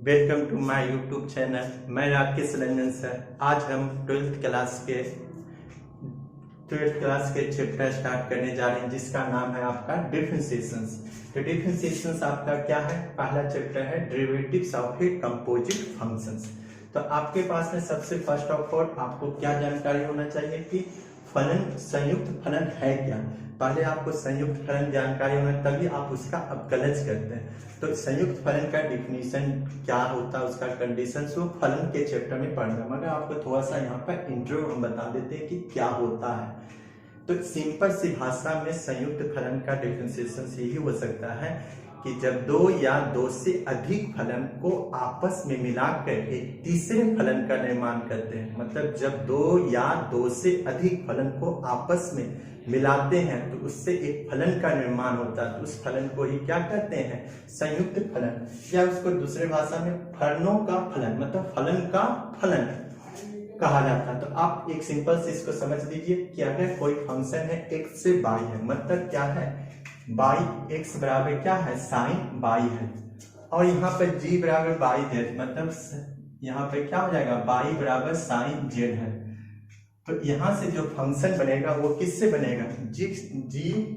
Welcome to my YouTube channel. मैं Rakesh Ranjan sir. आज हम 12th क्लास के चैप्टर स्टार्ट करने जा रहे हैं जिसका नाम है आपका डिफरेंशिएशंस। तो डिफरेंशिएशंस आपका क्या है? पहला चैप्टर है derivatives of a composite functions. तो आपके पास में सबसे फर्स्ट ऑफ ऑल आपको क्या जानकारी होना चाहिए कि फलन संयुक्त फलन है क्या। पहले आपको संयुक्त फलन जानकारी होना तभी आप उसका अवकलज करते हैं। तो संयुक्त फलन का डिफिनीशन क्या होता है, उसका कंडीशन वो फलन के चैप्टर में पढ़ना, मगर आपको थोड़ा सा यहाँ पर इंट्रो हम बता देते हैं कि क्या होता है। तो सिंपल सी भाषा में संयुक्त फलन का डिफरेंशिएशन यही हो सकता है कि जब दो या दो से अधिक फलन को आपस में मिलाकर एक तीसरे फलन का निर्माण करते हैं। मतलब जब दो या दो से अधिक फलन को आपस में मिलाते हैं तो उससे एक फलन का निर्माण होता है। तो उस फलन को ही क्या कहते हैं? संयुक्त फलन, या उसको दूसरे भाषा में फलनों का फलन, मतलब फलन का फलन कहा जाता है। तो आप एक सिंपल से इसको समझ लीजिए कि अगर कोई फंक्शन है x से y है, मतलब क्या है y x बराबर क्या है साइन y है, और यहाँ पर g बराबर y z, मतलब यहाँ पे क्या हो जाएगा y बराबर साइन z है। तो यहाँ से जो फंक्शन बनेगा वो किससे बनेगा? g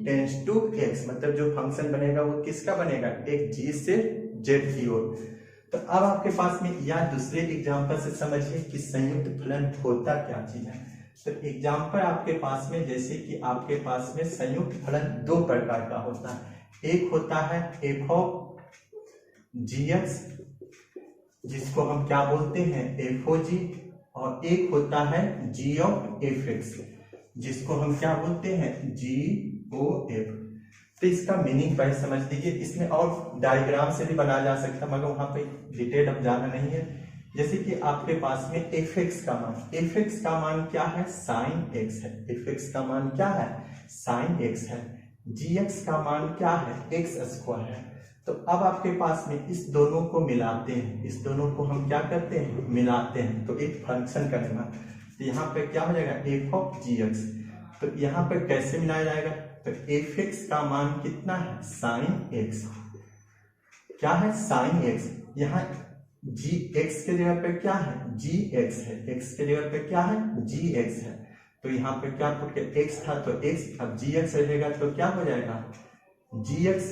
टेंड्स टू x, मतलब जो फंक्शन बनेगा वो किसका बनेगा? एक g से z की ओर। तो अब आपके पास में या दूसरे एग्जांपल से समझिए कि संयुक्त फलन होता क्या चीज है। तो एग्जांपल आपके पास में, जैसे कि आपके पास में संयुक्त फलन दो प्रकार का होता है। एक होता है f ऑफ gx, जिसको हम क्या बोलते हैं f o g, और एक होता है g ऑफ fx, जिसको हम क्या बोलते हैं g o f। तो इसका मीनिंग पहले समझ लीजिए। इसमें और डायग्राम से भी बनाया जा सकता है, मगर वहां पे डिटेल अब जाना नहीं है। जैसे कि आपके पास में fx का मान क्या है? साइन x है। fx का मान क्या है? साइन x है। gx का मान क्या है? x स्क्वायर है। तो अब आपके पास में इस दोनों को मिलाते हैं, इस दोनों को हम क्या करते हैं? मिलाते हैं, तो एक फंक्शन का निर्माण। तो यहाँ पे क्या हो जाएगा? f of gx। तो यहाँ पे कैसे मिलाया जाएगा? तो fx का मान कितना है? Sine x। क्या है? Sine x। यहाँ gx के जगह पे क्या है? gx है। x के जगह पे क्या है? gx है। तो यहाँ पे क्या पुट के x था तो x, अब gx रहेगा तो क्या हो जाएगा? gx।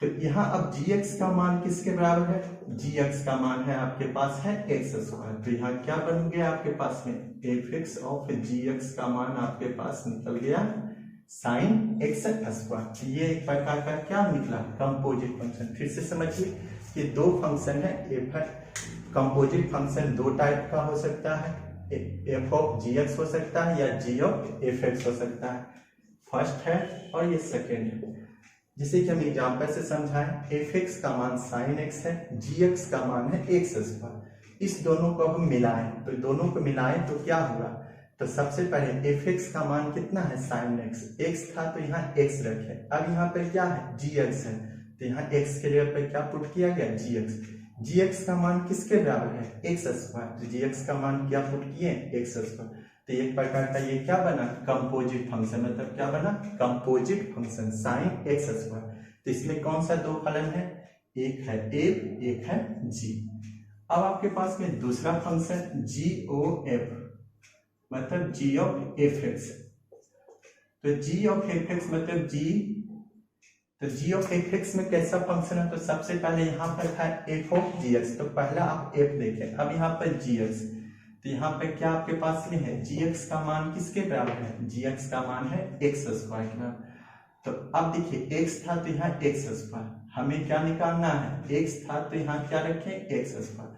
तो यहाँ अब gx का मान किसके बराबर है? gx का मान है आपके पास है x स्क्वायर। तो यहाँ क्या बन गया आपके पास में? fx ऑफ gx का मान आपके पास निकल गया साइन x स्क्वायर। ये एक प्रकार का क्या निकला? Composite function. फिर से समझिए कि दो फंक्शन है। कंपोजिट फंक्शन दो टाइप का हो सकता है, f ऑफ gx हो सकता है या g ऑफ fx हो सकता है। फर्स्ट है और ये सेकेंड है। जिसे कि हम एग्जाम्पल से समझाएं, fx का मान साइन x है, gx का मान है x स्क्वायर। इस दोनों को हम मिलाएं, तो दोनों को मिलाएं तो क्या होगा? तो सबसे पहले fx का मान कितना है? Sine x। x था तो यहाँ x रखे। अब यहाँ पे क्या है? gx है, तो यहाँ x के जगह पे क्या पुट किया गया? gx। gx का मान किसके बराबर है? x square. तो gx का मान क्या पुट किए? x square. तो एक प्रकार का ये क्या बना? Composite function. मतलब क्या बना? Composite function sine x square. तो इसमें कौन सा दो फलन है? एक है f, एक है g। अब आपके पास में दूसरा फंक्शन g o f, मतलब g ऑफ fx। तो g ऑफ fx मतलब g ऑफ fx में कैसा फंक्शन है? तो सबसे पहले यहाँ पर था f ऑफ gx, तो पहला आप f देखें। अब यहाँ पर gx, तो यहाँ पे क्या आपके पास में है? gx का मान किसके बराबर है? gx का मान है x स्क्वायर के बराबर। तो अब देखिए x था तो यहाँ x स्क्वायर, हमें क्या निकालना है? x था तो यहाँ क्या रखें? x square.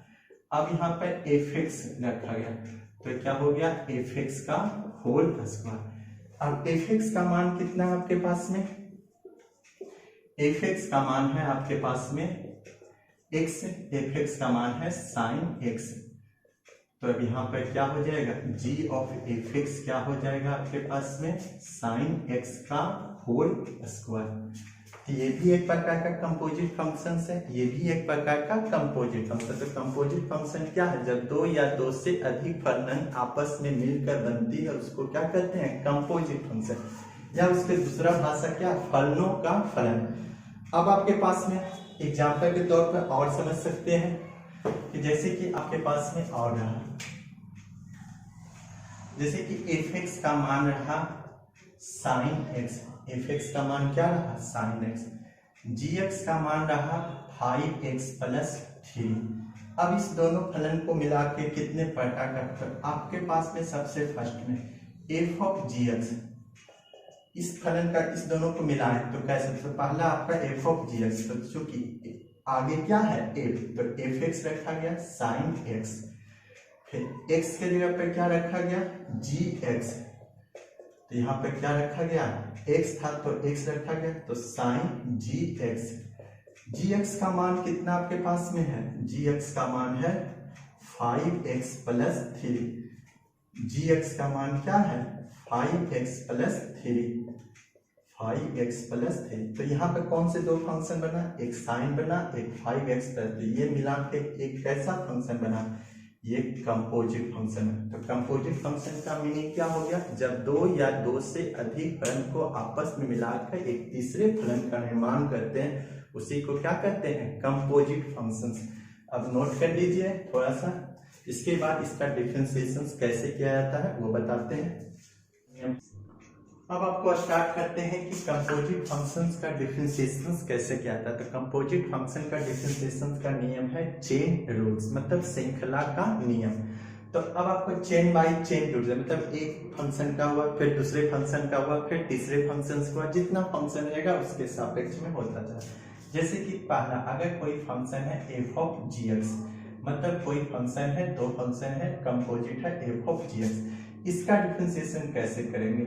अब यहाँ पर fx रखा गया तो क्या हो गया? fx का होल स्क्वायर। अब fx का मान कितना है आपके पास में? fx का मान है आपके पास में x, fx का मान है साइन x। तो अब यहाँ पर क्या हो जाएगा? g ऑफ fx क्या हो जाएगा आपके पास में? साइन x का होल स्क्वायर। ये भी एक प्रकार का कंपोजिट फंक्शन है, ये भी एक प्रकार का कंपोजिट फंक्शन। तो कंपोजिट फंक्शन क्या है? जब दो या दो से अधिक फलन आपस में मिलकर बनती है उसको क्या कहते हैं? कंपोजिट फंक्शन, या उसके दूसरा भाषा क्या? फलनों का फलन। अब आपके पास में एग्जाम्पल के तौर पर और समझ सकते हैं कि जैसे कि आपके पास में और रहा, जैसे कि f(x) का मान रहा sin x, f(x) का मान क्या रहा sin x, gx का मान रहा 5x + 3। अब इस दोनों फलन को मिला के कितने पलटा कर आपके पास में सबसे फर्स्ट में f(gx), इस फलन का इस दोनों को मिलाएं तो कैसे, तो पहला आपका f(gx), तो चूंकि आगे क्या है f, तो f(x) रखा गया sin x, फिर x के जगह पे क्या रखा गया gx, तो यहाँ पे क्या रखा गया x था तो x रखा गया तो sin gx। gx का मान कितना आपके पास में है, gx का मान है 5x + 3, gx का मान क्या है 5x + 3, 5x + 3। तो यहाँ पे कौन से दो फंक्शन बना, एक साइन बना, एक 5x + 3, ये मिला के एक कैसा फंक्शन बना, ये कंपोजिट फंक्शन है। तो कंपोजिट फंक्शन का मीनिंग क्या हो गया, जब दो या दो से अधिक फलन को आपस में मिलाकर एक तीसरे फलन का निर्माण करते हैं उसी को क्या कहते हैं कंपोजिट फंक्शंस। अब नोट कर लीजिए थोड़ा सा, इसके बाद इसका डिफरेंशिएशन कैसे किया जाता है वो बताते हैं। अब आपको स्टार्ट करते हैं कि कंपोजिट फंक्शंस का डिफरेंशिएशन कैसे किया जाता है। तो कंपोजिट फंक्शन का डिफरेंशिएशन का नियम है चेन रूल्स, मतलब श्रृंखला का नियम। तो अब आपको चेन बाय चेन रूल्स, मतलब एक फंक्शन का हुआ, फिर दूसरे फंक्शन का हुआ, फिर तीसरे फंक्शन का हुआ, जितना फंक्शन रहेगा उसके सापेक्ष में होता जाए। जैसे कि पहला, अगर कोई फंक्शन है f(gx), मतलब कोई फंक्शन है, दो फंक्शन है, कंपोजिट है f(gx), इसका डिफरेंशिएशन कैसे करेंगे।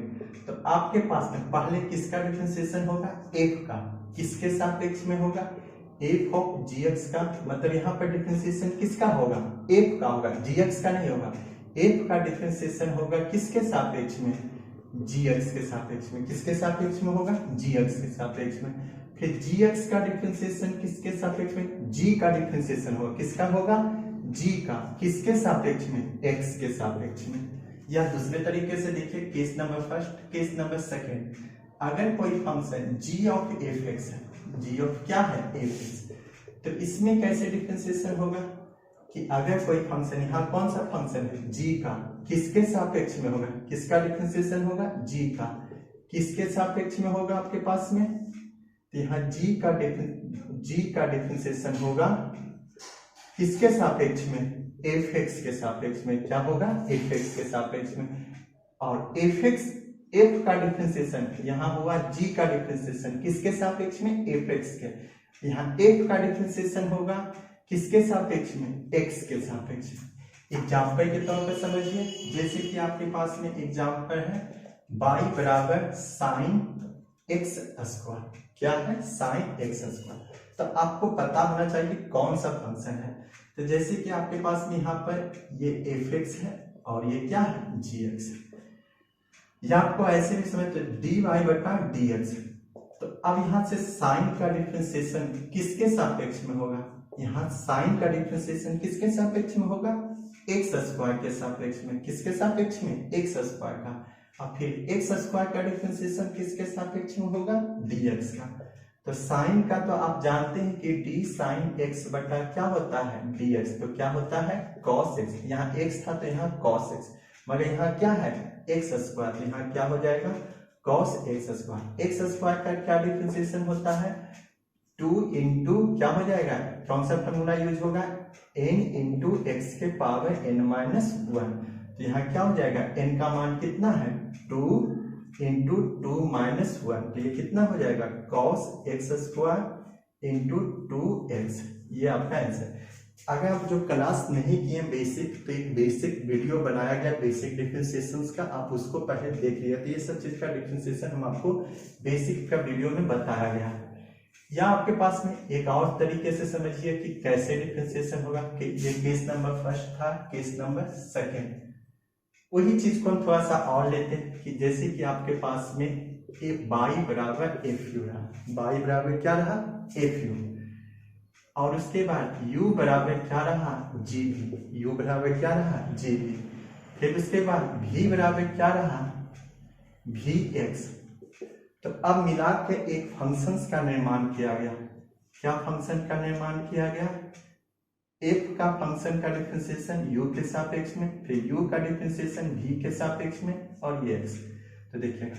तो आपके पास में पहले किसका डिफरेंशिएशन होगा, f का, किसके सापेक्ष में होगा f(gx) का, मतलब यहाँ पर डिफरेंशिएशन किसका होगा f का होगा, gx का नहीं होगा। f का डिफरेंशिएशन होगा किसके सापेक्ष में, gx के सापेक्ष में, किसके सापेक्ष में होगा gx के सापेक्ष में। फिर gx का डिफरेंशिएशन किसके सापेक्ष में, g का डिफरेंशिएशन होगा, किसका होगा g का, किसके सापेक्ष में x के सापेक्ष में। या दूसरे तरीके से देखिए, case number first, case number second, अगर कोई फंक्शन g ऑफ f(x) है, g ऑफ क्या है f(x), तो इसमें कैसे डिफरेंशिएशन होगा कि अगर कोई फंक्शन, यहाँ कौन सा फंक्शन है g का, किसके सापेक्ष में होगा, किसका डिफरेंशिएशन होगा g का, किसके सापेक्ष में होगा आपके पास में, तो यहाँ g का डिफरेंशिएशन होगा किसके सापेक्ष में, f(x) के सापेक्ष में। क्या होगा f(x) के सापेक्ष में। और f(x) f का डिफरेंशिएशन यहाँ हुआ g का डिफरेंशिएशन किसके सापेक्ष में, f(x) के। यहाँ f का डिफरेंशिएशन होगा किसके सापेक्ष में, x के सापेक्ष में। एग्जाम्पल के तौर पर समझिए, जैसे कि आपके पास में एग्जाम्पल है y = sin x², क्या है sin x²। तो आपको पता होना चाहिए कौन सा फंक्शन है। तो जैसे कि आपके पास में यहाँ पर ये f(x) है और ये क्या है gx है, या आपको ऐसे भी समझ तो dy/dx। तो अब यहाँ से साइन का डिफरेंशिएशन किसके सापेक्ष में होगा, यहाँ साइन का डिफरेंशिएशन किसके सापेक्ष में होगा, x² के सापेक्ष में, किसके सापेक्ष में x² का। और फिर x² का डिफरेंशिएशन किसके सापेक्ष में होगा, dx का। तो साइन का तो आप जानते हैं कि d sin x बटा क्या होता है dx, तो क्या होता है cos x। यहाँ x था तो यहाँ cos x, मगर यहाँ क्या है x², तो यहाँ क्या हो जाएगा cos x²। x² का क्या डिफरेंशिएशन होता है 2 इंटू क्या हो जाएगा, कौन सा फॉर्मूला यूज होगा n इंटू x के पावर n-1। तो यहाँ क्या हो जाएगा, n का मान कितना है 2 इंटू 2-1, तो ये कितना हो जाएगा cos x² इंटू 2x। ये आपका आंसर। अगर आप जो क्लास नहीं किए बेसिक, तो एक बेसिक वीडियो बनाया गया बेसिक डिफरेंशिएशंस का, आप उसको पहले देख लिया। तो ये सब चीज का डिफरेंशिएशन हम आपको बेसिक का वीडियो में बताया गया है। या आपके पास में एक और तरीके से समझिए कि कैसे डिफरेंशिएशन होगा, कि ये केस नंबर फर्स्ट था, केस नंबर सेकंड। वही चीज को हम थोड़ा सा और लेते हैं कि जैसे कि आपके पास में y बराबर fu रहा, y बराबर क्या रहा fu, और उसके बाद u बराबर क्या रहा gv, u बराबर क्या रहा gv। फिर उसके बाद v बराबर क्या रहा vx। तो अब मिला के एक फंक्शंस का निर्माण किया गया। क्या फंक्शन का निर्माण किया गया? f का फंक्शन का डिफरेंशिएशन u के सापेक्ष में, फिर u का डिफरेंशिएशन v के सापेक्ष में और ये x। तो देखिए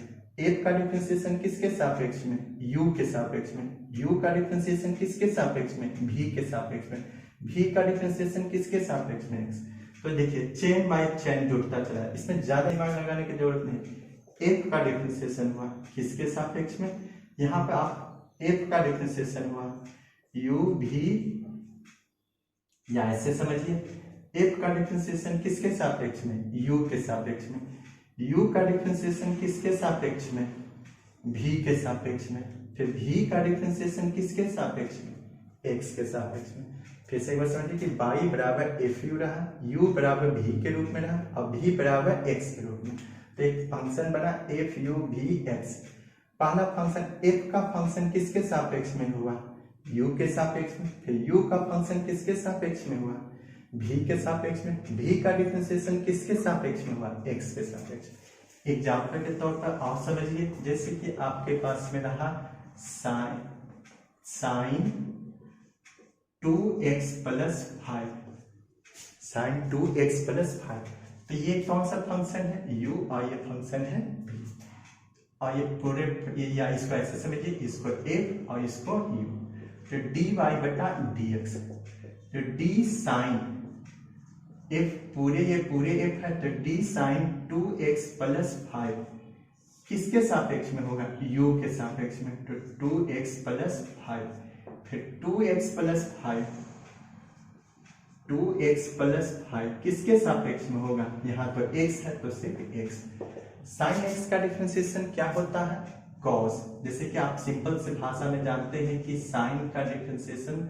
f का डिफरेंशिएशन किसके सापेक्ष में? u के सापेक्ष में। u का डिफरेंशिएशन किसके सापेक्ष में? v के सापेक्ष में। v का डिफरेंशिएशन किसके सापेक्ष में? x। तो देखिए चेन बाय चेन जुड़ता चला है, इसमें ज्यादा दिमाग लगाने की जरूरत नहीं। f का डिफरेंशिएशन हुआ किसके सापेक्ष में? यहाँ पे आप f का डिफरेंशिएशन हुआ u v, या ऐसे समझिए f का डिफरेंशिएशन किसके सापेक्ष में? u के सापेक्ष में। u का डिफरेंशिएशन किसके सापेक्ष में? v के सापेक्ष में। फिर v का डिफरेंशिएशन किसके सापेक्ष में? x के सापेक्ष में। फिर से एक बार समझिए कि y बराबर fu रहा, u बराबर v के रूप में रहा और v बराबर x के रूप में। तो एक फंक्शन बना f u v x। पहला फंक्शन f का फंक्शन किसके सापेक्ष में हुआ? u के सापेक्ष में। फिर u का फंक्शन किसके सापेक्ष में हुआ? v के सापेक्ष में। v का डिफरेंशिएशन किसके सापेक्ष में हुआ? x के सापेक्ष। एग्जाम्पल के तौर पर और समझिए, जैसे कि आपके पास में रहा sign 2x plus 5, sign 2x plus 5। तो ये कौन सा फंक्शन है? u और ये फंक्शन है v। और ये पूरे या इसको ऐसे समझिए, इसको f और इसको u। तो dy बटा dx। तो d साइन f पूरे, ये पूरे f है, तो d साइन 2x प्लस 5 किसके सापेक्ष में होगा? u के सापेक्ष में। तो 2x प्लस 5। फिर 2x प्लस 5, 2x प्लस 5 किसके सापेक्ष में होगा? यहाँ पर x है तो सिर्फ x। साइन x का डिफरेंशिएशन क्या होता है? कॉस। जैसे कि आप सिंपल से भाषा में जानते हैं कि साइन का डिफरेंशिएशन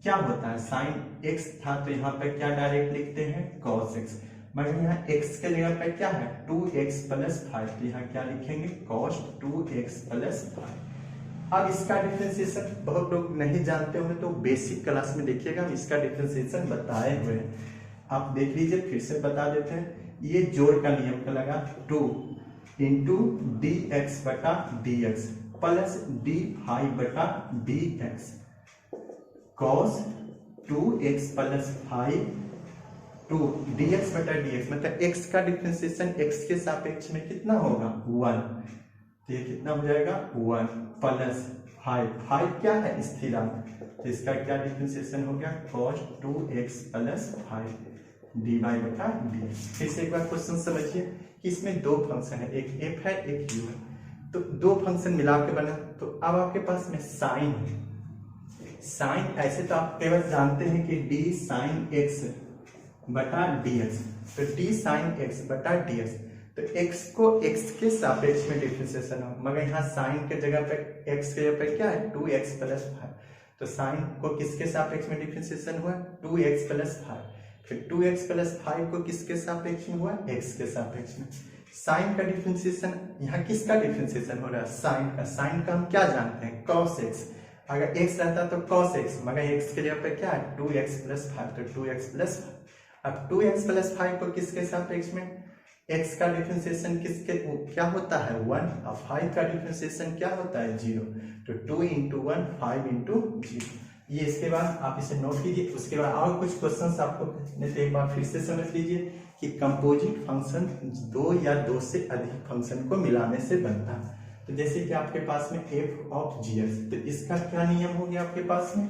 क्या होता है? साइन x था तो यहाँ पर क्या डायरेक्ट लिखते हैं? Cos x। मगर यहाँ x के जगह पर क्या है? 2x प्लस 5, तो यहाँ क्या लिखेंगे? Cos 2x plus 5। अब इसका डिफरेंशिएशन बहुत लोग नहीं जानते होंगे, तो बेसिक क्लास में देखिएगा, इसका डिफरेंशिएशन बताए हुए हैं, आप देख लीजिए। फिर से बता देते हैं। ये जोड़ का नियम का लगा 2 इंटू डी एक्स बटा d x plus d five बटा d x cos 2x plus 5 2 dx बटा dx, मतलब x का डिफरेंशिएशन x के सापेक्ष में कितना होगा? 1। तो ये कितना हो जाएगा? 1 प्लस 5 क्या है? स्थिरांक। तो इसका क्या डिफरेंशिएशन हो गया? cos 2x प्लस 5 dy बटा dx। फिर से एक बार क्वेश्चन समझिए कि इसमें दो फंक्शन है, एक f है एक u है, तो दो फंक्शन मिला के बना। तो अब आपके पास में साइन है, साइन ऐसे तो आप केवल जानते हैं कि d साइन x बटा dx, तो d साइन x बटा dx, तो x को x के सापेक्ष में डिफरेंशिएशन हो, मगर यहाँ साइन के जगह पे x के जगह पे क्या है? 2x plus 5। तो साइन को किसके सापेक्ष में डिफरेंशिएशन हुआ? 2x plus 5। फिर 2x प्लस 5 को किसके सापेक्ष में हुआ? x के सापेक्ष में। साइन का डिफरेंशिएशन, यहाँ किसका डिफरेंशिएशन हो रहा है? साइन का। साइन का हम क्या जानते हैं? cos x। अगर x रहता तो cos x, मगर x के जगह पे क्या है? 2x प्लस 5, तो 2x प्लस 5। अब 2x प्लस 5 को किसके सापेक्ष में? x का डिफरेंशिएशन किसके क्या होता है? 1, और 5 का डिफरेंशिएशन क्या होता है? 0। तो 2 इंटू 1 5 इंटू 0। ये इसके बाद आप इसे नोट कीजिए। उसके बाद और कुछ क्वेश्चंस आपको नहीं, तो एक बार फिर से समझ लीजिए कि कंपोजिट फंक्शन दो या दो से अधिक फंक्शन को मिलाने से बनता है। तो जैसे कि आपके पास में f ऑफ gx, तो इसका क्या नियम हो गया आपके पास में?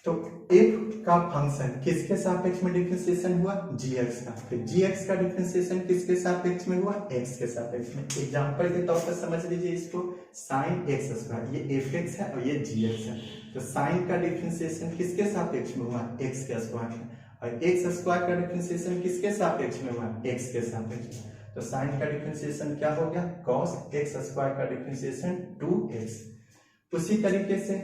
तो f का फंक्शन किसके सापेक्ष में डिफरेंशिएशन हुआ? gx का। फिर gx का डिफरेंशिएशन किसके सापेक्ष में हुआ? x के सापेक्ष में। एग्जांपल के तौर पर समझ लीजिए इसको, sin x स्क्वायर, ये fx है और ये gx है, तो sin का डिफरेंशिएशन किसके सापेक्ष में हुआ? x के स्क्वायर में। और x स्क्वायर का डिफरेंशिएशन किसके सापेक्ष में हुआ? x के सापेक्ष में। तो sin का डिफरेंशिएशन क्या हो गया? cos x स्क्वायर का डिफरेंशिएशन 2x। उसी तरीके से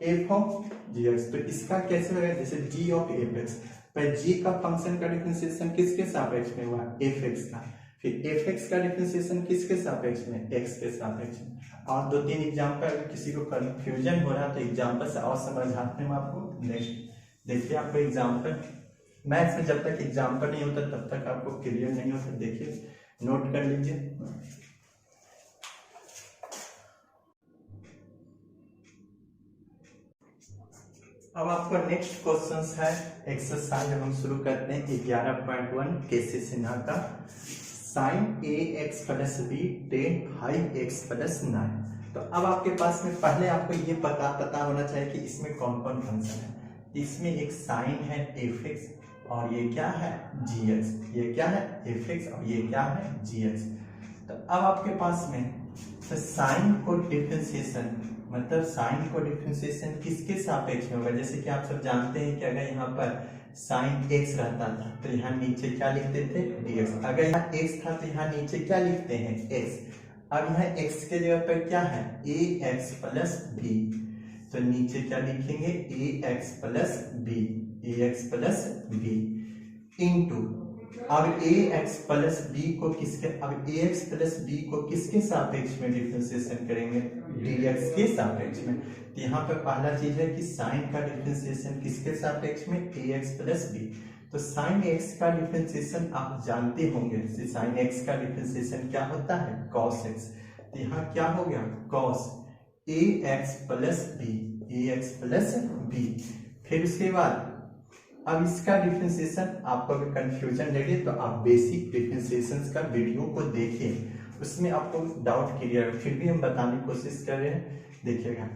f ऑफ gx, तो इसका कैसे होगा? जैसे g ऑफ fx, पर g का फंक्शन का डिफरेंशिएशन किसके सापेक्ष में हुआ? fx का। फिर fx का डिफरेंशिएशन किसके सापेक्ष में? x के सापेक्ष में। और दो तीन एग्जांपल, अगर किसी को कंफ्यूजन हो रहा है तो एग्जांपल से और समझाते हैं आपको। नेक्स्ट देखिए, आपको एग्जांपल, मैथ्स में जब तक एग्जांपल नहीं होता तब तक आपको क्लियर नहीं होता। देखिए नोट कर लीजिए। अब आपका नेक्स्ट क्वेश्चन है एक्सरसाइज हम शुरू करते हैं 11.1 केसी सिन्हा का sine a x plus b tan 5x plus 9। तो अब आपके पास में पहले आपको ये पता होना चाहिए कि इसमें कौन कौन फंक्शन है। इसमें एक साइन है एफ एक्स और ये क्या है जी एक्स, ये क्या है एफ एक्स और ये क्या है जी एक्स। तो अब आपके पास में तो साइन को डिफरेंशिएशन मतलब साइन को डिफरेंशिएशन किसके सापेक्ष में होगा। जैसे कि आप सब जानते हैं कि अगर यहाँ पर साइन एक्स रहता था तो यहाँ नीचे क्या लिखते थे dx। अगर यहाँ x था तो यहाँ नीचे क्या लिखते हैं x। अब यहाँ x के जगह पर क्या है ax प्लस b, तो नीचे क्या लिखेंगे ax प्लस b इंटू अब ax प्लस b को किसके सापेक्ष में डिफरेंशिएशन करेंगे dx के सापेक्ष में। तो यहाँ पर पहला चीज है कि साइन का डिफरेंशिएशन किसके सापेक्ष में ax प्लस b। तो साइन x का डिफरेंशिएशन आप जानते होंगे, साइन x का डिफरेंशिएशन क्या होता है cos x। तो यहाँ क्या हो गया cos ax प्लस b। फिर उसके बाद अब इसका डिफरेंशिएशन आपको अगर कंफ्यूजन लगे तो आप बेसिक डिफरेंशिएशंस का वीडियो को देखिए, उसमें आपको डाउट क्लियर है। फिर भी हम बताने की कोशिश कर रहे हैं। देखिएगा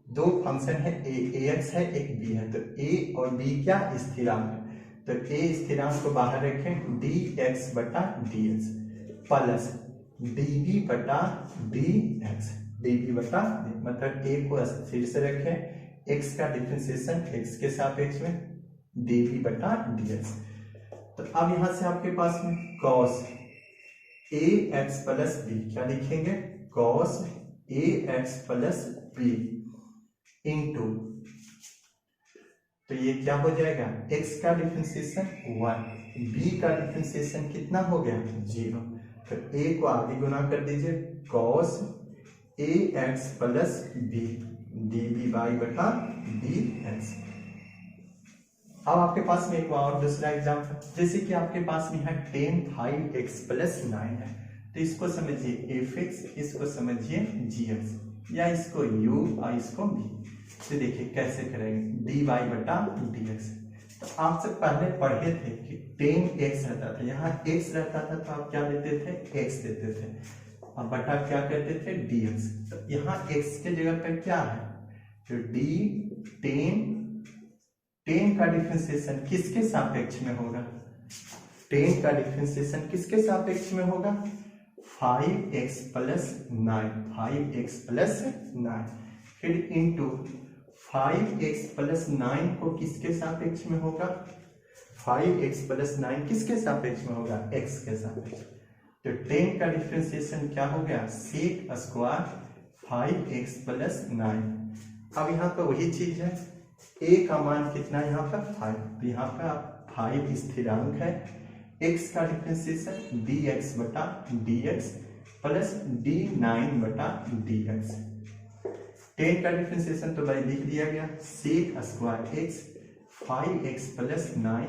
दो फंक्शन है ax है एक b है, तो a और b क्या स्थिरांक है। तो a स्थिरांक को बाहर रखें dx बटा dx प्लस db बटा dx मतलब a को फिर से रखें x का डिफरेंशिएशन x के सापेक्ष में dv बटा dx। तो अब यहां से आपके पास में cos ax प्लस b क्या लिखेंगे cos ax plus b into तो ये क्या हो जाएगा x का डिफरेंशिएशन 1, b का डिफरेंशिएशन कितना हो गया 0। तो a को आगे गुना कर दीजिए cos ax plus b dv बटा dx। अब आपके पास में एक और दूसरा एग्जाम्पल, जैसे कि आपके पास में है टेन 5x प्लस 9 है, तो इसको समझिए fx, इसको समझिए gx या इसको u और इसको b। तो देखिए कैसे करेंगे dy बटा dx। तो आप सब पहले पढ़े थे कि टेन x रहता था, यहाँ x रहता था तो आप क्या देते थे x देते थे और बटा क्या करते थे dx। तो यहाँ x के जगह पर क्या है तो टेन का डिफरेंशिएशन किसके सापेक्ष में होगा, टेन का डिफरेंशिएशन किसके सापेक्ष में होगा 5x प्लस 9 फिर इंटू 5x प्लस 9 को किसके सापेक्ष में होगा 5x प्लस 9 किसके सापेक्ष में होगा x के सापेक्ष। तो 10 का डिफरेंशिएशन क्या हो गया सेक स्क्वायर 5x प्लस 9। अब यहाँ पर वही चीज है a का मान कितना यहाँ पर 5, तो यहाँ पर 5 स्थिरांक है, x का डिफरेंशिएशन dx बटा dx प्लस d9 बटा dx। 10 का डिफरेंशिएशन तो भाई लिख दिया गया sec square x 5x plus 9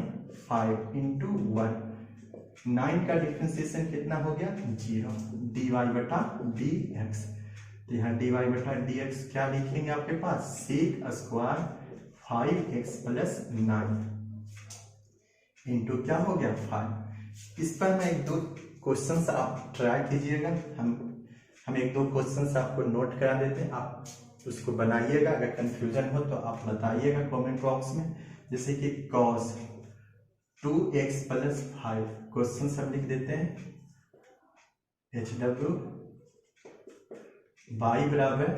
5 into 1। 9 का डिफरेंशिएशन कितना हो गया 0 dy बटा dx। तो यहाँ dy बटा dx क्या लिखेंगे आपके पास sec square 5x plus 9 into क्या हो गया 5। इस पर मैं एक दो क्वेश्चंस आप ट्राई कीजिएगा, हम एक दो क्वेश्चंस आपको नोट करा देते हैं, आप उसको बनाइएगा। अगर कंफ्यूजन हो तो आप बताइएगा कमेंट बॉक्स में। जैसे कि cos 2x प्लस 5 क्वेश्चन सब लिख देते हैं HW y बराबर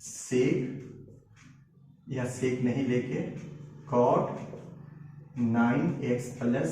सेक या सेक नहीं लेके cot 9x प्लस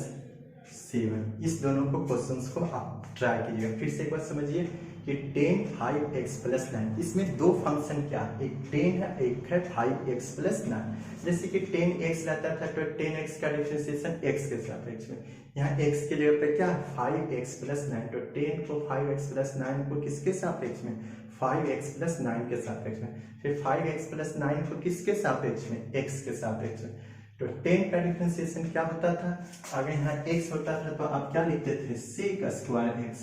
7। इस दोनों को क्वेश्चंस को आप ट्राई कीजिएगा। फिर से एक बार समझिए कि टेन 5x प्लस 9, इसमें दो फंक्शन क्या है, एक 10 है एक है 5x प्लस 9। जैसे कि 10x रहता था तो 10x का डिफरेंशिएशन x के सापेक्ष में, यहाँ x के जगह पे क्या है 5x प्लस 9, तो 10 को 5x प्लस 9 को किसके सापेक्ष में 5x प्लस 9 के सापेक्ष में, फिर 5x प्लस 9 को किसके सापेक्ष में x के सापेक्ष में। तो 10 का डिफरेंशिएशन क्या होता था, अगर यहाँ x होता था तो आप क्या लिखते थे सेक स्क्वायर x।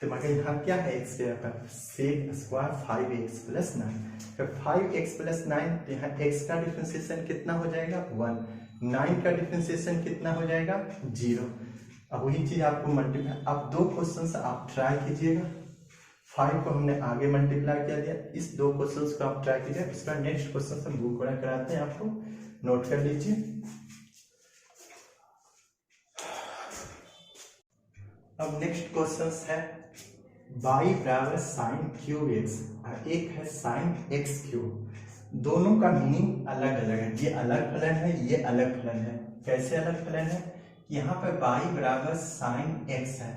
तो मगर यहाँ क्या है x के जगह पर सेक स्क्वायर 5x प्लस 9। तो 5x प्लस 9, तो यहाँ x का डिफरेंशिएशन कितना हो जाएगा 1, 9 का डिफरेंशिएशन कितना हो जाएगा 0। अब वही चीज आपको मल्टीप्लाई, अब दो क्वेश्चन आप ट्राई कीजिएगा। 5 को हमने आगे मल्टीप्लाई कर दिया, इस दो क्वेश्चन को आप ट्राई कीजिए। इसका नेक्स्ट क्वेश्चन हम बुक वाला कराते हैं, आपको नोट कर लीजिए। अब नेक्स्ट क्वेश्चन है y बराबर साइन क्यूब एक्स और एक है साइन एक्स क्यूब। दोनों का मीनिंग अलग अलग है, ये अलग फलन है, ये अलग फलन है। कैसे अलग फलन है? यहाँ पर y बराबर साइन एक्स है,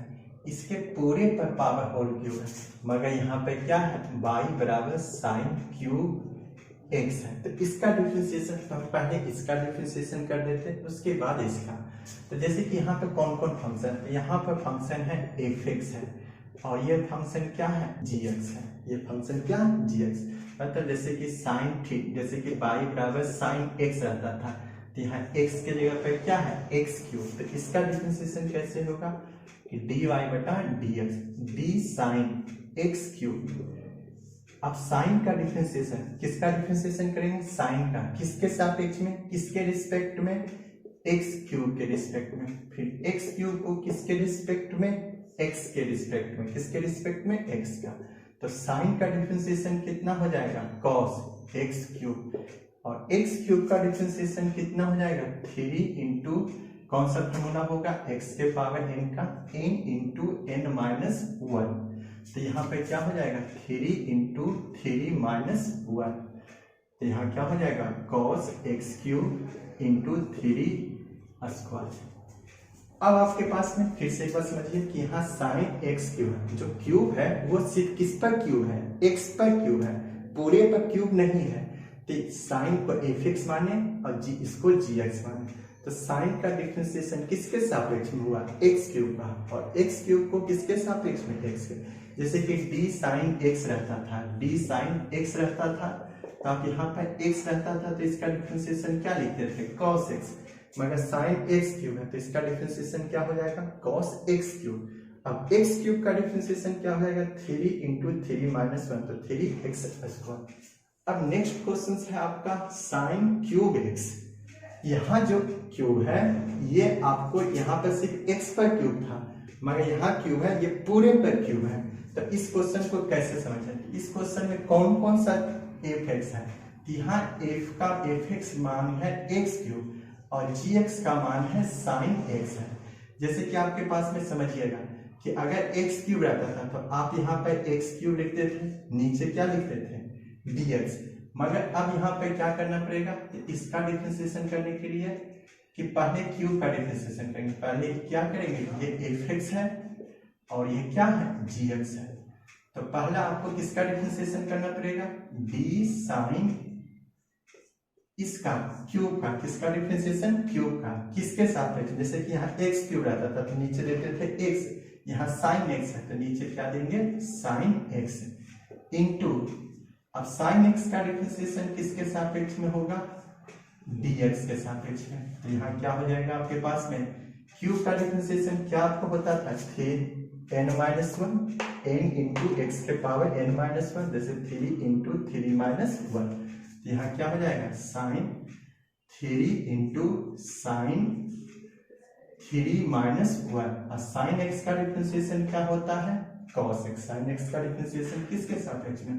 इसके पूरे पर पावर होल क्यूब है, मगर यहाँ पे क्या है y बराबर साइन क्यूब एक्स है। तो इसका डिफरेंशिएशन हम पहले इसका डिफरेंशिएशन कर देते हैं, उसके बाद इसका। तो जैसे कि यहाँ पे कौन कौन फंक्शन है, यहाँ पर फंक्शन है एफ एक्स है और ये फंक्शन क्या है जी एक्स है। ये फंक्शन क्या है जी एक्स, मतलब जैसे कि साइन थी, जैसे कि y बराबर साइन एक्स रहता था, तो यहाँ x के जगह पे क्या है एक्स क्यूब। तो इसका डिफरेंशिएशन कैसे होगा कि dy बटा dx, D sine x cube. अब साइन का डिफरेंशिएशन, किसका डिफरेंशिएशन करेंगे साइन का, किसके सापेक्ष में, किसके रिस्पेक्ट में एक्स क्यूब के रिस्पेक्ट में। फिर एक्स क्यूब को किसके रिस्पेक्ट में एक्स के रिस्पेक्ट में, किसके रिस्पेक्ट में एक्स का। तो साइन का डिफरेंशिएशन कितना हो जाएगा कॉस एक्स क्यूब, और एक्स क्यूब का डिफरेंशिएशन कितना हो जाएगा 3 इंटू कौन सा फॉर्मूला होगा x के पावर n का n इंटू n माइनस 1। तो यहाँ पे क्या हो जाएगा 3 इंटू 3 माइनस 1। तो यहाँ क्या हो जाएगा cos x cube into 3 square. अब आपके पास में फिर से एक बार समझिए कि यहाँ साइन एक्स क्यूब है, जो क्यूब है वो सिर्फ किस पर क्यूब है एक्स पर क्यूब है, पूरे पर क्यूब नहीं है। तो साइन को एफ एक्स माने और जी इसको जी एक्स माने। तो साइन का डिफरेंशिएशन किसके सापेक्ष में हुआ एक्स क्यूब का, और एक्स क्यूब को किसके सापेक्ष में एक्स के। जैसे कि डी साइन एक्स रहता था, डी साइन एक्स रहता था, तो आप यहाँ पर एक्स रहता था तो इसका डिफरेंशिएशन क्या लिखते थे कॉस एक्स, मगर साइन एक्स क्यूब है तो इसका डिफरेंशिएशन क्या हो जाएगा कॉस एक्स क्यूब। अब एक्स क्यूब का डिफरेंशिएशन क्या हो जाएगा 3 इंटू 3 माइनस 1, तो 3x स्क्वायर। अब नेक्स्ट क्वेश्चन है आपका साइन क्यूब एक्स। यहाँ जो क्यूब है ये आपको यहाँ पर सिर्फ x पर क्यूब था, मगर यहाँ क्यूब है ये पूरे पर क्यूब है। तो इस क्वेश्चन को कैसे समझें, इस क्वेश्चन में कौन कौन सा एफ एक्स है। यहाँ एफ का एफ एक्स मान है एक्स क्यूब और जी एक्स का मान है साइन एक्स है। जैसे कि आपके पास में समझिएगा कि अगर एक्स क्यूब रहता था तो आप यहाँ पर एक्स क्यूब लिखते थे, नीचे क्या लिखते थे dx, मगर अब यहाँ पे क्या करना पड़ेगा इसका डिफरेंशिएशन करने के लिए कि पहले क्यूब का डिफरेंशिएशन करेंगे। पहले क्या करेंगे ये एफ एक्स है और ये क्या है जी एक्स है। तो पहला आपको किसका डिफरेंशिएशन करना पड़ेगा डी साइन इसका क्यूब का, किसका डिफरेंशिएशन क्यूब का, किसके सापेक्ष। जैसे कि यहाँ एक्स क्यूब रहता था तो नीचे देते थे एक्स, यहाँ साइन एक्स है तो नीचे क्या देंगे साइन एक्स इंटू, अब साइन एक्स का डिफरेंशिएशन किसके सापेक्ष में होगा dx के सापेक्ष में। तो यहाँ क्या हो जाएगा आपके पास में क्यूब का डिफरेंशिएशन क्या आपको होता था n minus 1 n into x के पावर n माइनस 1, जैसे 3 इंटू 3 माइनस 1। तो यहाँ क्या हो जाएगा साइन 3 इंटू साइन 3 माइनस 1, और साइन एक्स का डिफरेंशिएशन क्या होता है cos x। साइन एक्स का डिफरेंशिएशन किसके सापेक्ष में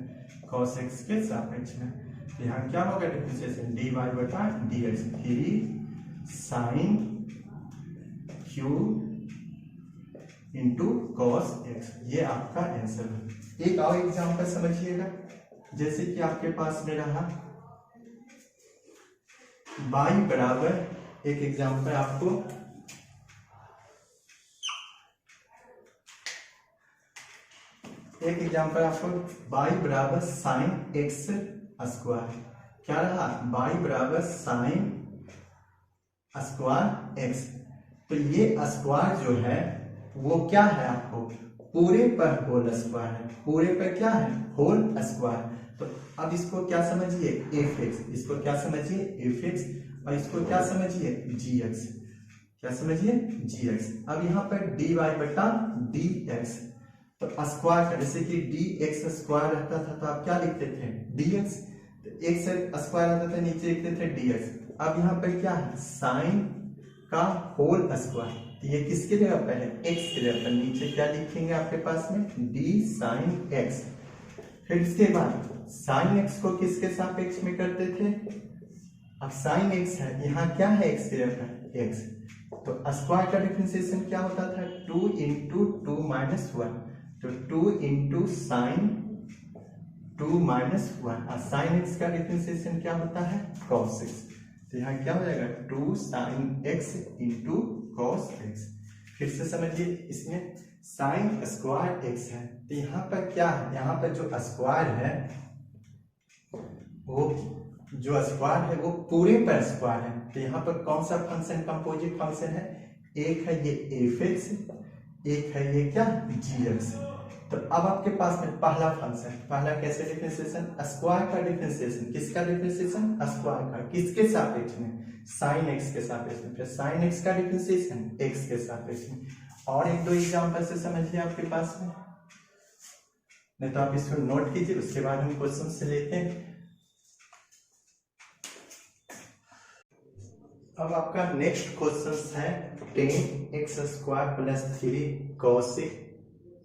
cos x के सापेक्ष में। तो यहाँ क्या होगा डिफरेंशिएशन dy बटा dx, 3 sine cube into cos x, ये आपका आंसर है। एक और एग्जांपल समझिएगा, जैसे कि आपके पास में रहा y बराबर, एक एग्जांपल आपको y बराबर साइन एक्स स्क्वायर। क्या रहा y बराबर साइन स्क्वायर एक्स। तो ये स्क्वायर जो है वो क्या है आपको पूरे पर होल स्क्वायर है, पूरे पर क्या है होल स्क्वायर। तो अब इसको क्या समझिए एफ एक्स, इसको क्या समझिए एफ एक्स, और इसको क्या समझिए जी एक्स, क्या समझिए जी एक्स। अब यहाँ पर डी वाई बटा डी एक्स, तो स्क्वायर का जैसे कि डी एक्स स्क्वायर रहता था तो आप क्या लिखते थे डी एक्स, तो एक्स स्क्वायर रहता था नीचे लिखते थे डी एक्स। अब यहाँ पर क्या है साइन का होल स्क्वायर, तो ये किसके जगह पर है एक्स के जगह पर, नीचे क्या लिखेंगे आपके पास में डी साइन एक्स। फिर इसके बाद साइन एक्स को किसके सापेक्ष में करते थे, अब साइन एक्स है यहाँ क्या है एक्स की जगह एक्स, तो स्क्वायर का डिफरेंशिएशन क्या होता था 2 इंटू 2 माइनस 1, तो 2 इंटू साइन 2 माइनस 1, और साइन एक्स का डिफरेंशिएशन क्या होता है कॉस एक्स, तो यहाँ क्या हो जाएगा 2 sine x into cos x. फिर से समझिए इसमें साइन स्क्वायर एक्स है, तो यहाँ पर क्या है, यहाँ पर जो स्क्वायर है वो जो स्क्वायर है वो पूरे पर स्क्वायर है, तो यहाँ पर कौन सा फंक्शन कंपोजिट फंक्शन है, एक है ये एफ एक्स, एक है ये क्या जी एक्स। तो अब आपके पास में पहला फंक्शन, पहला कैसे डिफरेंशिएशन स्क्वायर का डिफरेंशिएशन, किसका डिफरेंशिएशन स्क्वायर का, किसके सापेक्ष में साइन एक्स के सापेक्ष में, फिर साइन एक्स का डिफरेंशिएशन एक्स के सापेक्ष में। और एक दो एग्जांपल से समझिए आपके पास में, नहीं तो आप इसको नोट कीजिए, उसके बाद हम क्वेश्चन से लेते हैं। अब आपका नेक्स्ट क्वेश्चन है 10x square plus 3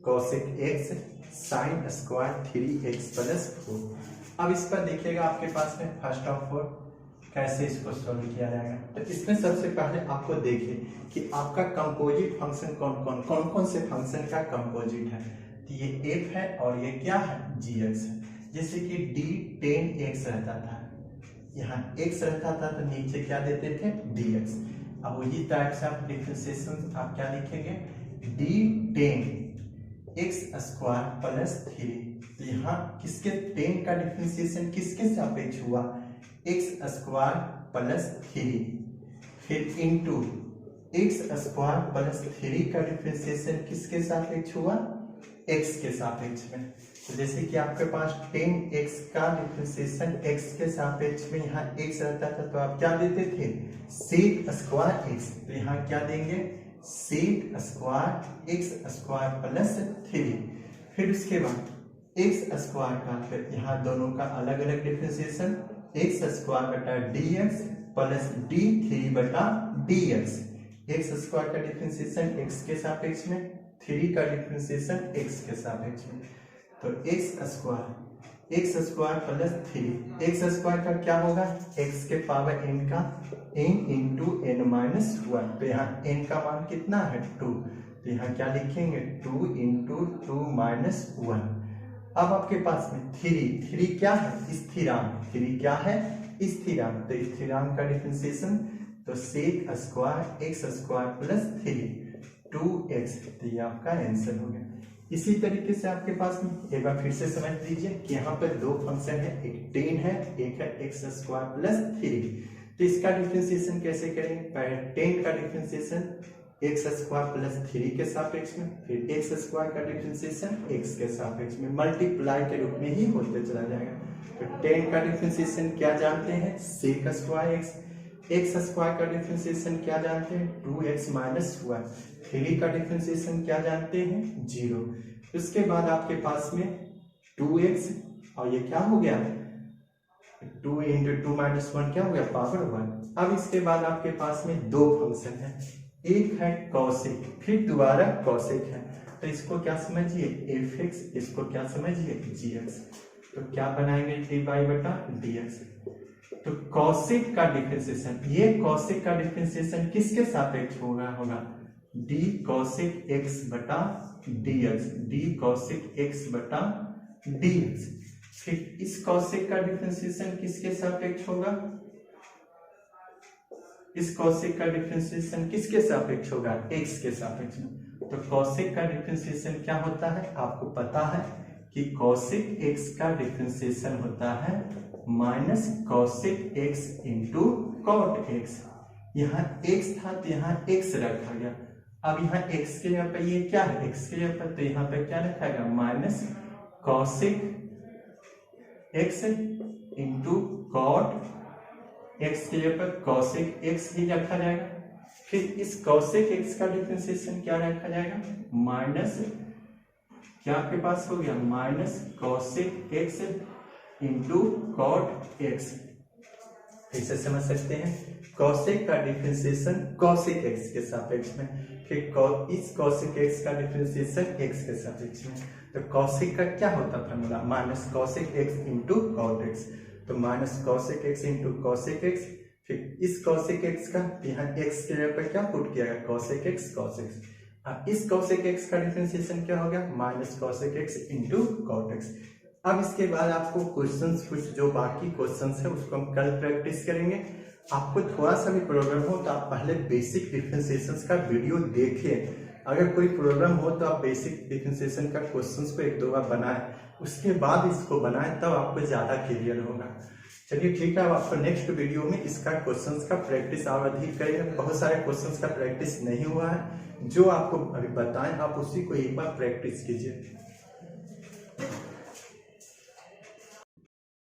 cosec x sine square 3x plus 4। अब इस पर देखिएगा आपके पास में फर्स्ट ऑफ ऑल कैसे इसको सॉल्व किया जाएगा। तो इसमें सबसे पहले आपको देखिए कि आपका कंपोजिट फंक्शन कौन कौन से फंक्शन का कंपोजिट है, तो ये f है और ये क्या है gx है। जैसे कि d 10x रहता था, यहाँ x रहता था तो नीचे क्या देते थे dx। अब वही टाइप से आप डिफरेंशिएशन आप क्या लिखेंगे d 10x स्क्वायर प्लस 3, तो यहाँ किसके 10 का डिफरेंशिएशन किसके सापेक्ष हुआ x स्क्वायर प्लस 3, फिर इंटू x स्क्वायर प्लस 3 का डिफरेंशिएशन किसके सापेक्ष हुआ x के सापेक्ष में। तो जैसे कि आपके पास 10x का डिफरेंशिएशन x के सापेक्ष में यहाँ x रहता था तो आप क्या देते थे सेक स्क्वायर x, तो यहाँ क्या देंगे sec square x square plus 3। फिर उसके बाद x स्क्वायर का फिर यहाँ दोनों का अलग अलग डिफरेंशिएशन x स्क्वायर बटा dx प्लस d3 बटा dx, x स्क्वायर का डिफरेंशिएशन x के सापेक्ष में, 3 का डिफरेंशिएशन x के सापेक्ष में, तो x square plus 3, x square का क्या होगा x के पावर n का n इंटू n माइनस 1, तो यहाँ n का मान कितना है 2, तो यहाँ क्या लिखेंगे 2 इंटू 2 माइनस 1। अब आपके पास में 3 क्या है स्थिरांक, 3 क्या है स्थिरांक, तो स्थिरांक का डिफरेंशिएशन तो sec square x square plus 3 2x, तो ये आपका आंसर हो गया। इसी तरीके से आपके पास में एक बार फिर से समझ लीजिए कि यहाँ पर दो फंक्शन है, एक 10 है, एक है x स्क्वायर प्लस 3, तो इसका डिफरेंशिएशन कैसे करेंगे, पहले 10 का डिफरेंशिएशन x स्क्वायर प्लस 3 के सापेक्ष में, फिर x स्क्वायर का डिफरेंशिएशन x के सापेक्ष में, मल्टीप्लाई के रूप में ही होते चला जाएगा। तो 10 का डिफरेंशिएशन क्या जानते हैं सेक स्क्वायर x स्क्वायर का डिफरेंशिएशन क्या जानते हैं 2x माइनस 1, 3 का डिफरेंशिएशन क्या जानते हैं 0। उसके बाद आपके पास में 2x और ये क्या हो गया 2 इंटू 2 माइनस 1 क्या हो गया पावर 1। अब इसके बाद आपके पास में दो फंक्शन है, एक है कॉसेक फिर दोबारा कॉसेक है, तो इसको क्या समझिए fx, इसको क्या समझिए gx, तो क्या बनाएंगे dy बटा dx। तो कॉसेक का डिफरेंशिएशन, ये कॉसेक का डिफरेंशिएशन किसके सापेक्ष होगा d कॉसेक x बटा dx, d कॉसेक x बटा dx। फिर इस कॉसेक का डिफरेंशिएशन किसके सापेक्ष होगा, इस कॉसेक का डिफरेंशिएशन किसके सापेक्ष होगा x के सापेक्ष में। तो कॉसेक का डिफरेंशिएशन क्या होता है आपको पता है कि कॉसेक x का डिफरेंशिएशन होता है minus cosec x into cot x। यहाँ x था तो यहाँ x रखा गया, अब यहाँ x के यहाँ पे ये क्या है x के यहाँ पर, तो यहाँ पे क्या रखा गया minus cosec x into cot x के यहाँ पर कॉसेक x ही रखा जाएगा। फिर इस कॉसेक x का डिफरेंशिएशन क्या रखा जाएगा माइनस क्या आपके पास हो गया minus cosec x into cot x. इसे समझ सकते हैं, कॉसेक का डिफरेंशिएशन कॉसेक एक्स के सापेक्ष में, फिर इस कॉसेक एक्स का डिफरेंशिएशन एक्स के सापेक्ष में। तो कॉसेक का क्या होता है formula, minus cosec x into cot x. तो minus cosec x into cosec x, फिर इस कॉसेक एक्स का यहाँ एक्स के जगह पर क्या पुट किया गया, कॉसेक एक्स कॉस एक्स। अब इस कॉसेक एक्स का डिफरेंशिएशन क्या हो गया, minus cosec x into cot x. अब इसके बाद आपको क्वेश्चंस, कुछ जो बाकी क्वेश्चंस है उसको हम कल प्रैक्टिस करेंगे। आपको थोड़ा सा भी प्रॉब्लम हो तो आप पहले बेसिक डिफरेंशिएशंस का वीडियो देखिए। अगर कोई प्रॉब्लम हो तो आप बेसिक डिफरेंशिएशन का क्वेश्चंस को एक दो बार बनाएं, उसके बाद इसको बनाएं, तब आपको ज्यादा क्लियर होगा। चलिए ठीक है, अब आपको नेक्स्ट वीडियो में इसका क्वेश्चंस का प्रैक्टिस और अधिक करेंगे। बहुत सारे क्वेश्चंस का प्रैक्टिस नहीं हुआ है, जो आपको अभी बताएं आप उसी को एक बार प्रैक्टिस कीजिए।